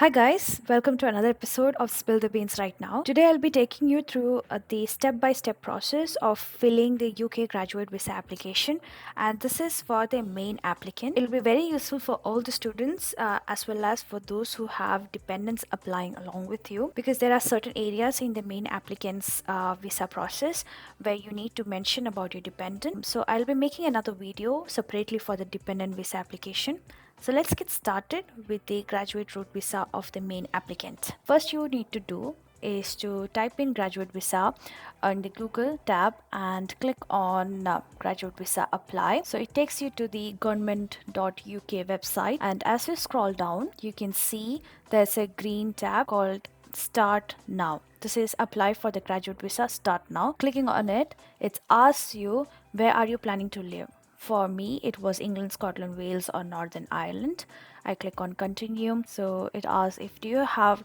Hi guys, welcome to another episode of Spill the Beans right now. Today I'll be taking you through the step-by-step process of filling the UK graduate visa application, and this is for the main applicant. It'll be very useful for all the students as well as for those who have dependents applying along with you, because there are certain areas in the main applicant's visa process where you need to mention about your dependent. So I'll be making another video separately for the dependent visa application. So let's get started with the graduate route visa of the main applicant. First you need to do is to type in graduate visa on the Google tab and click on graduate visa apply. So it takes you to the government.uk website, and as you scroll down you can see there's a green tab called start now. This is apply for the graduate visa, start now. Clicking on it, it asks you where are you planning to live. For me, it was England, Scotland, Wales, or Northern Ireland. I click on continue. So it asks if do you have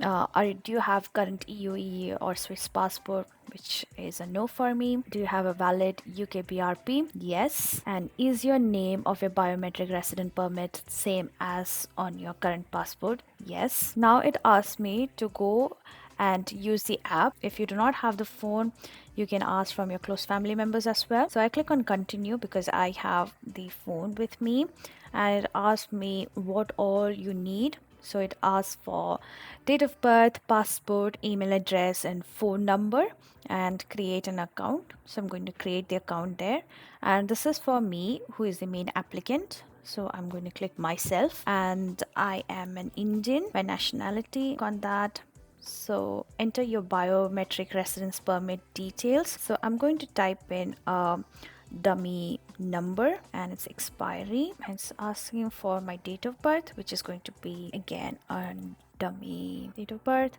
current EU or Swiss passport, which is a no for me. Do you have a valid UK BRP? Yes. And is your name of your biometric resident permit same as on your current passport? Yes. Now it asks me to go and use the app. If you do not have the phone, you can ask from your close family members as well. So I click on continue because I have the phone with me, and it asks me what all you need. So it asks for date of birth, passport, email address, and phone number, and create an account. So I'm going to create the account there, and this is for me, who is the main applicant. So I'm going to click myself, and I am an Indian by nationality. On that, so enter your biometric residence permit details. So I'm going to type in a dummy number and its expiry, and it's asking for my date of birth, which is going to be again a dummy date of birth,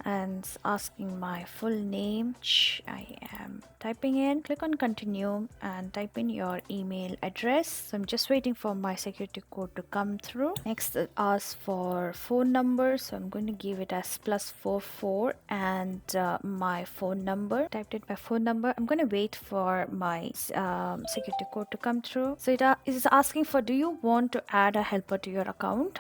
and it's asking my full name, which I am typing in. Click on continue and type in your email address. So I'm just waiting for my security code to come through. Next it asks for phone number, so I'm going to give it as +44 and my phone number. Typed in my phone number. I'm going to wait for my security code to come through. So it is asking for, do you want to add a helper to your account?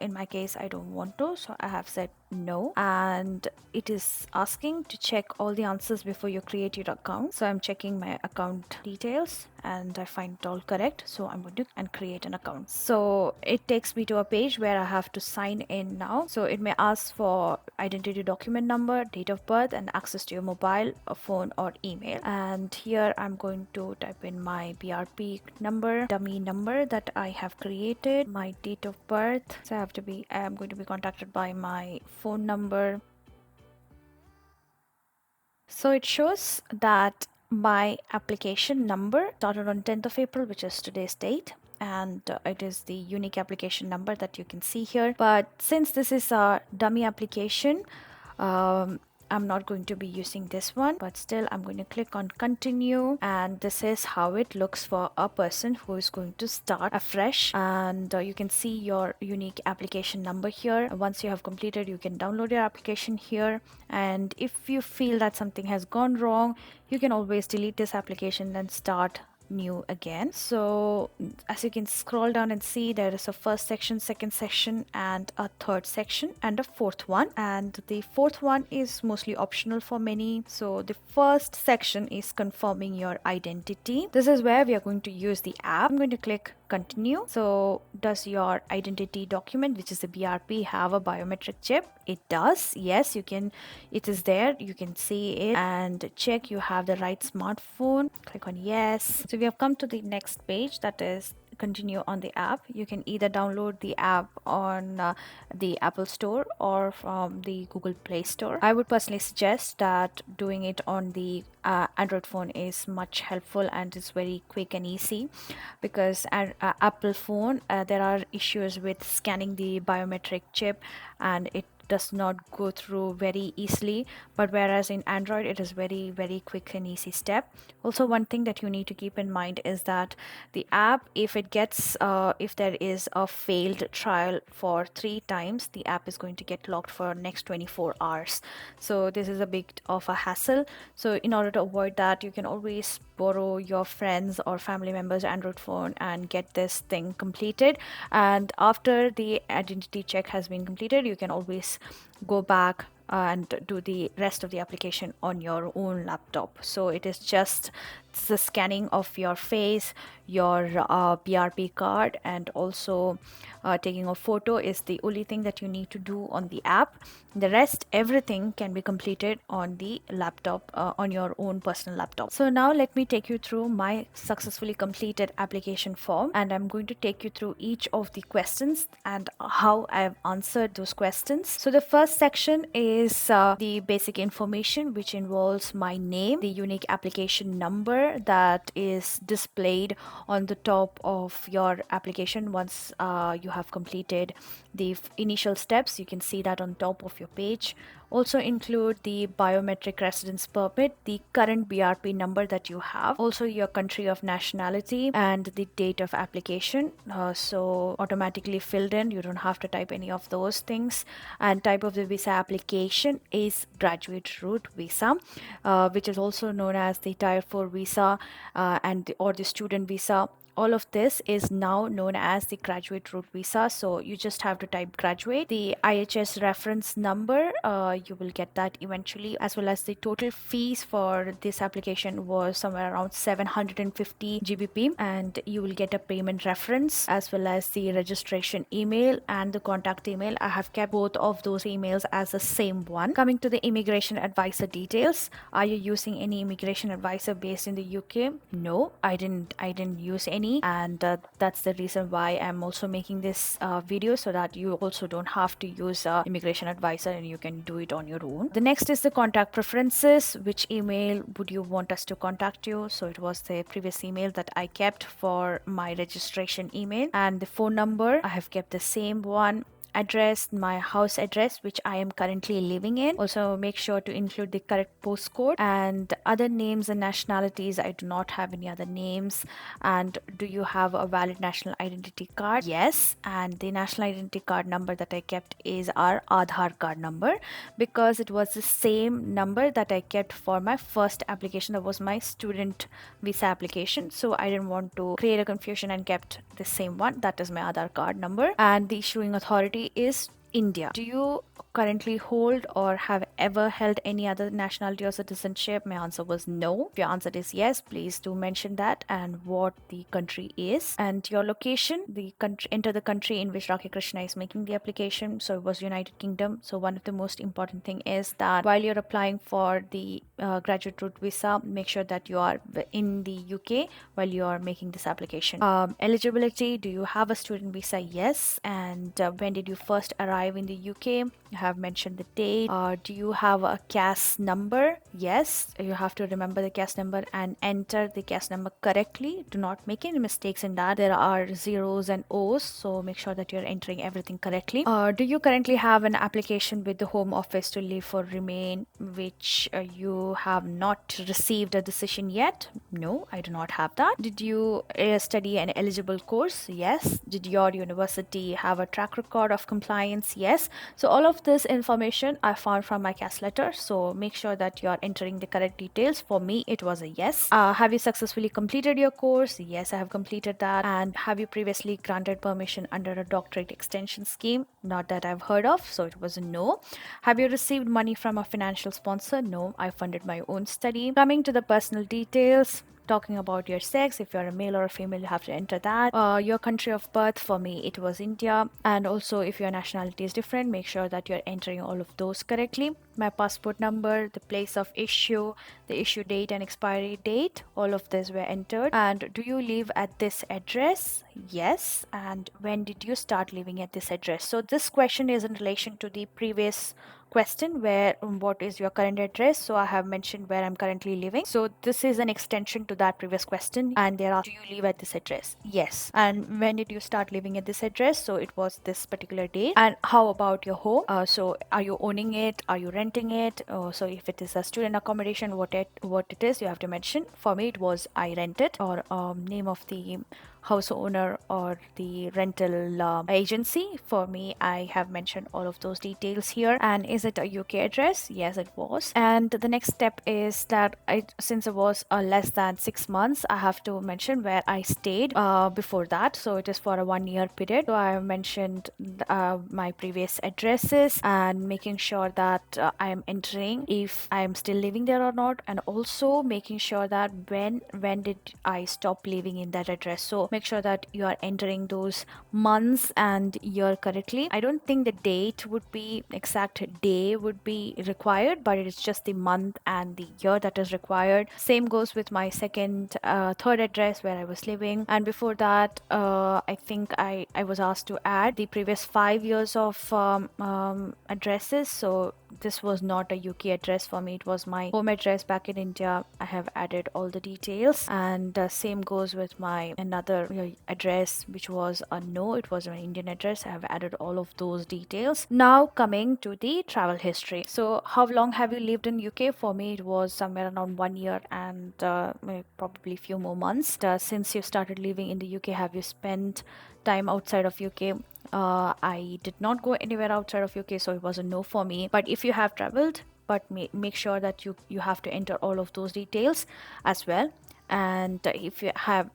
In my case, I don't want to, so I have said no. And it is asking to check all the answers before you create your account. So I'm checking my account details and I find it all correct, so I'm going to create an account. So it takes me to a page where I have to sign in now. So it may ask for identity document number, date of birth, and access to your mobile, a phone, or email. And here I'm going to type in my BRP number, dummy number that I have created, my date of birth. So I'm going to be contacted by my phone number. So it shows that my application number started on 10th of April, which is today's date, and it is the unique application number that you can see here. But since this is a dummy application, I'm not going to be using this one, but still I'm going to click on continue, and this is how it looks for a person who is going to start afresh. And you can see your unique application number here. Once you have completed, you can download your application here, and if you feel that something has gone wrong, you can always delete this application and start new again. So as you can scroll down and see, there is a first section, second section, and a third section, and a fourth one, and the fourth one is mostly optional for many. So the first section is confirming your identity. This is where we are going to use the app. I'm going to click continue. So does your identity document, which is the BRP, have a biometric chip? It does. Yes, you can, it is there, you can see it, and check you have the right smartphone. Click on yes. So we have come to the next page, that is continue on the app. You can either download the app on the Apple Store or from the Google Play Store. I would personally suggest that doing it on the Android phone is much helpful and is very quick and easy, because Apple phone, there are issues with scanning the biometric chip and it does not go through very easily, but whereas in Android it is very quick and easy step. Also, one thing that you need to keep in mind is that the app, if it gets if there is a failed trial for 3 times, the app is going to get locked for next 24 hours. So this is a bit of a hassle. So in order to avoid that, you can always borrow your friends or family members' Android phone and get this thing completed. And after the identity check has been completed, you can always go back and do the rest of the application on your own laptop. So it is just the scanning of your face, your BRP card, and also taking a photo is the only thing that you need to do on the app. The rest, everything can be completed on the laptop, on your own personal laptop. So now let me take you through my successfully completed application form, and I'm going to take you through each of the questions and how I've answered those questions. So the first section is the basic information, which involves my name, the unique application number that is displayed on the top of your application once you have completed the initial steps. You can see that on top of your page. Also include the biometric residence permit, the current BRP number that you have, also your country of nationality and the date of application. So automatically filled in, you don't have to type any of those things. And type of the visa application is graduate route visa, which is also known as the Tier 4 visa or the student visa. All of this is now known as the graduate route visa, so you just have to type graduate. The IHS reference number, you will get that eventually, as well as the total fees for this application was somewhere around 750 GBP, and you will get a payment reference as well as the registration email and the contact email. I have kept both of those emails as the same one. Coming to the immigration advisor details, are you using any immigration advisor based in the UK? No, I didn't use any, and that's the reason why I'm also making this video, so that you also don't have to use immigration advisor and you can do it on your own. The next is the contact preferences. Which email would you want us to contact you? So it was the previous email that I kept for my registration email, and the phone number, I have kept the same one. Address, my house address, which I am currently living in. Also make sure to include the correct postcode. And other names and nationalities, I do not have any other names. And do you have a valid national identity card? Yes. And the national identity card number that I kept is our Aadhaar card number, because it was the same number that I kept for my first application. That was my student visa application, so I didn't want to create a confusion and kept the same one. That is my Aadhaar card number. And the issuing authority is India. Do you currently hold or have ever held any other nationality or citizenship? My answer was no. If your answer is yes, please do mention that and what the country is and your location. The country, enter the country in which Rakhi Krishna is making the application. So it was United Kingdom. So one of the most important thing is that while you're applying for the graduate route visa, make sure that you are in the UK while you are making this application. Eligibility, do you have a student visa? Yes. And when did you first arrive in the UK? You have mentioned the date. Do you have a CAS number? Yes. You have to remember the CAS number and enter the CAS number correctly. Do not make any mistakes in that. There are zeros and O's, so make sure that you're entering everything correctly. Do you currently have an application with the Home Office to leave or remain, which you have not received a decision yet? No, I do not have that. Did you study an eligible course? Yes. Did your university have a track record of compliance? Yes. So all of this information I found from my CAS letter, so make sure that you are entering the correct details. For me, it was a yes. Have you successfully completed your course? Yes, I have completed that. And have you previously granted permission under a doctorate extension scheme? Not that I've heard of, so it was a no. Have you received money from a financial sponsor? No, I funded my own study. Coming to the personal details, talking about your sex, if you're a male or a female, you have to enter that. Your country of birth, for me it was India. And also if your nationality is different, make sure that you're entering all of those correctly. My passport number, the place of issue, the issue date and expiry date, all of this were entered. And do you live at this address? Yes. And when did you start living at this address? So this question is in relation to the previous question, where what is your current address. So I have mentioned where I'm currently living, so this is an extension to that previous question, and there are, do you live at this address? Yes. And when did you start living at this address? So it was this particular date. And how about your home? So are you owning it? Are you renting it? So if it is a student accommodation, what it is, you have to mention. For me it was I rented, or name of the house owner or the rental agency. For me, I have mentioned all of those details here. And is it a UK address? Yes, it was. And the next step is that since it was less than 6 months, I have to mention where I stayed before that. So it is for a 1 year period. So I mentioned my previous addresses and making sure that I am entering if I am still living there or not, and also making sure that when did I stop living in that address. So make sure that you are entering those months and year correctly. I don't think the date would be exact day would be required, but it's just the month and the year that is required. Same goes with my third address where I was living, and before that I think I was asked to add the previous 5 years of addresses. So this was not a UK address for me, it was my home address back in India. I have added all the details, and same goes with my another address, which was no, it was an Indian address. I have added all of those details. Now coming to the travel history. So how long have you lived in UK? For me, it was somewhere around 1 year and probably few more months. Since you started living in the UK, have you spent time outside of UK? I did not go anywhere outside of UK, so it was a no for me. But if you have traveled, but make sure that you have to enter all of those details as well. And if you have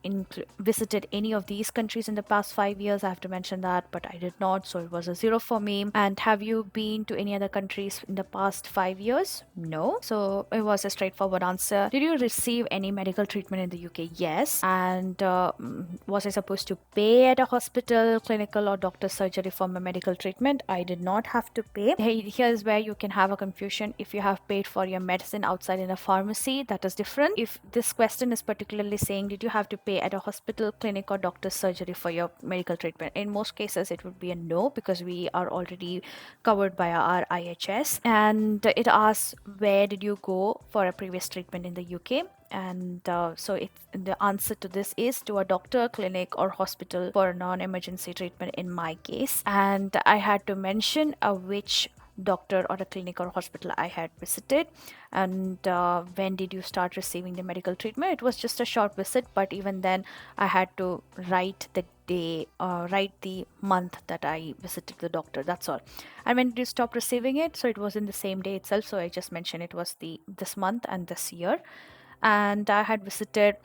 visited any of these countries in the past 5 years, I have to mention that, but I did not, so it was a zero for me. And have you been to any other countries in the past 5 years? No. So it was a straightforward answer. Did you receive any medical treatment in the UK? Yes. And was I supposed to pay at a hospital, clinical, or doctor's surgery for my medical treatment? I did not have to pay. Here's where you can have a confusion. If you have paid for your medicine outside in a pharmacy, that is different. If this question is particularly saying, did you have to pay at a hospital, clinic, or doctor's surgery for your medical treatment? In most cases, it would be a no, because we are already covered by our IHS. And it asks, where did you go for a previous treatment in the UK? And the answer to this is to a doctor, clinic, or hospital for a non-emergency treatment in my case. And I had to mention which doctor or a clinic or hospital I had visited, and when did you start receiving the medical treatment. It was just a short visit, but even then I had to write the day, write the month that I visited the doctor, that's all. And when did you stop receiving it? So it was in the same day itself, so I just mentioned it was this month and this year. And I had visited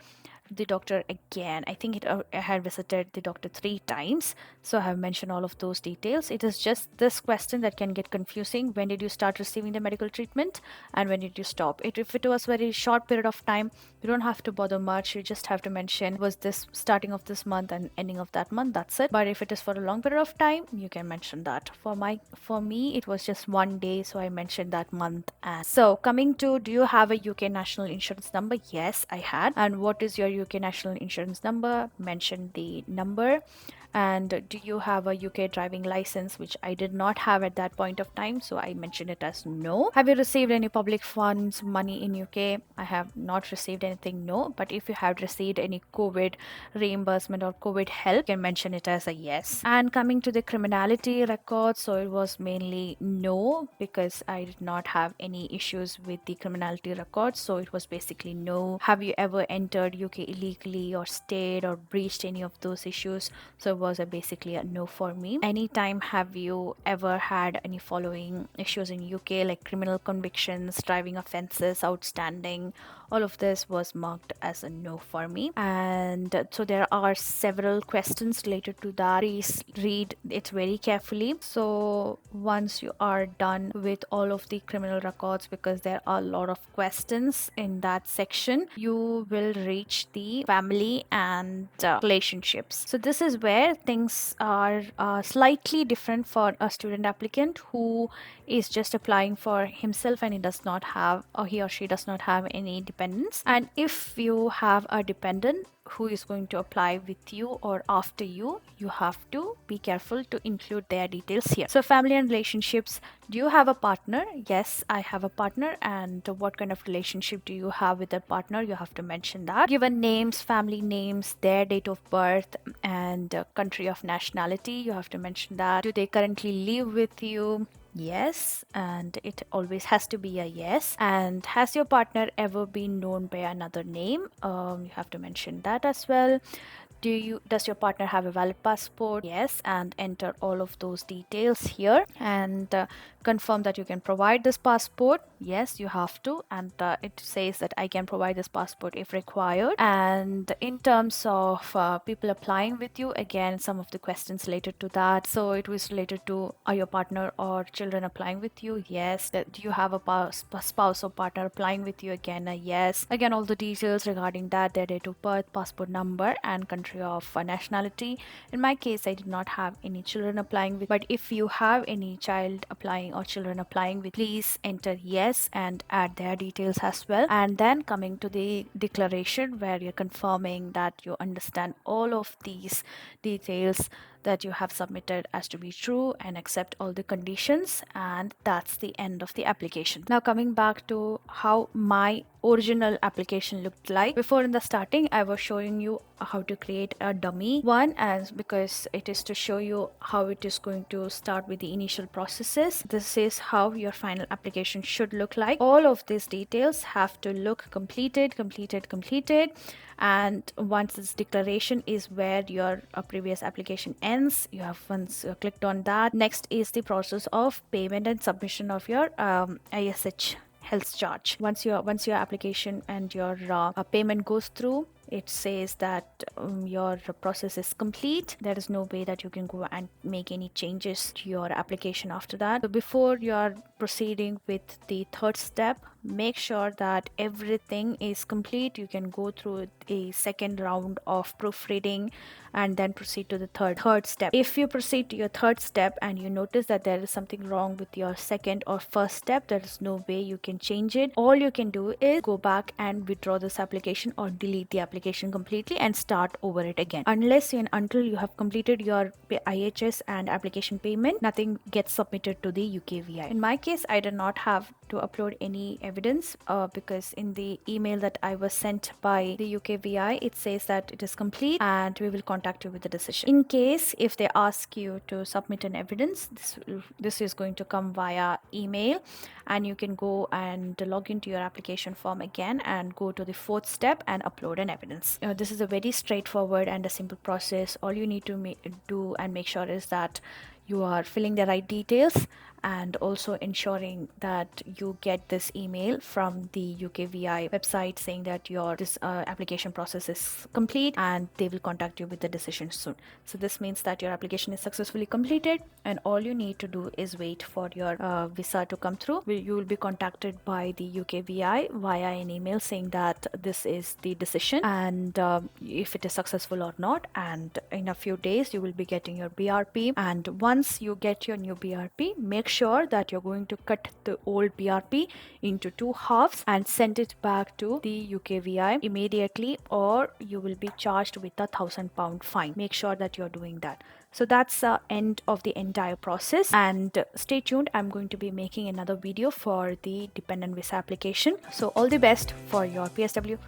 the doctor again. I think I had visited the doctor 3 times. So I have mentioned all of those details. It is just this question that can get confusing. When did you start receiving the medical treatment and when did you stop? If it was very short period of time, you don't have to bother much. You just have to mention was this starting of this month and ending of that month. That's it. But if it is for a long period of time, you can mention that. For me, it was just 1 day, so I mentioned that month. And so coming to, do you have a UK national insurance number? Yes, I had. And what is your UK national insurance number? Mention the number. And do you have a UK driving license? Which I did not have at that point of time, so I mentioned it as no. Have you received any public funds, money in UK? I have not received anything, no. But if you have received any COVID reimbursement or COVID help, you can mention it as a yes. And coming to the criminality record, so it was mainly no, because I did not have any issues with the criminality record, so it was basically no. Have you ever entered UK illegally or stayed or breached any of those issues? So it was basically a no for me. Anytime have you ever had any following issues in UK, like criminal convictions, driving offenses outstanding? All of this was marked as a no for me. And so there are several questions related to that. Please read it very carefully. So once you are done with all of the criminal records, because there are a lot of questions in that section, you will reach the family and relationships. So this is where things are slightly different for a student applicant who is just applying for himself and he or she does not have any dependents. And if you have a dependent who is going to apply with you or after you, you have to be careful to include their details here. So family and relationships. Do you have a partner? Yes, I have a partner. And what kind of relationship do you have with that partner? You have to mention that. Given names, family names, their date of birth, and country of nationality, you have to mention that. Do they currently live with you? Yes, and it always has to be a yes. And has your partner ever been known by another name? You have to mention that as well. Does your partner have a valid passport? Yes, and enter all of those details here, and confirm that you can provide this passport. Yes, you have to, and it says that I can provide this passport if required. And in terms of people applying with you, again, some of the questions related to that. So it was related to, are your partner or children applying with you? Yes. Do you have a spouse or partner applying with you? Again, a yes. Again, all the details regarding that, their date of birth, passport number, and country of nationality. In my case, I did not have any children applying with, but if you have any child applying or children applying with, please enter yes and add their details as well. And then coming to the declaration, where you're confirming that you understand all of these details that you have submitted as to be true and accept all the conditions, and that's the end of the application. Now coming back to how my original application looked like. Before, in the starting, I was showing you how to create a dummy one, as because it is to show you how it is going to start with the initial processes. This is how your final application should look like. All of these details have to look completed, and once this declaration is where your previous application ends. You have once clicked on that. Next is the process of payment and submission of your ISH health charge. Once your application and your payment goes through, it says that your process is complete. There is no way that you can go and make any changes to your application after that. So before you are proceeding with the third step, make sure that everything is complete. You can go through a second round of proofreading and then proceed to the third step. If you proceed to your third step and you notice that there is something wrong with your second or first step, there is no way you can change it. All you can do is go back and withdraw this application or delete the application completely and start over it again. Unless and until you have completed your IHS and application payment, nothing gets submitted to the UKVI. In my case, I did not have to upload any evidence because in the email that I was sent by the UKVI, it says that it is complete and we will contact you with the decision. In case if they ask you to submit an evidence, this is going to come via email, and you can go and log into your application form again and go to the fourth step and upload an evidence. This is a very straightforward and a simple process. All you need to do and make sure is that you are filling the right details and also ensuring that you get this email from the UKVI website saying that this application process is complete and they will contact you with the decision soon. So this means that your application is successfully completed, and all you need to do is wait for your visa to come through. You will be contacted by the UKVI via an email saying that this is the decision and if it is successful or not, and in a few days you will be getting your BRP. And once you get your new BRP, make sure that you're going to cut the old BRP into 2 halves and send it back to the UKVI immediately, or you will be charged with a £1,000 fine. Make sure that you're doing that. So that's the end of the entire process, and stay tuned. I'm going to be making another video for the dependent visa application. So all the best for your PSW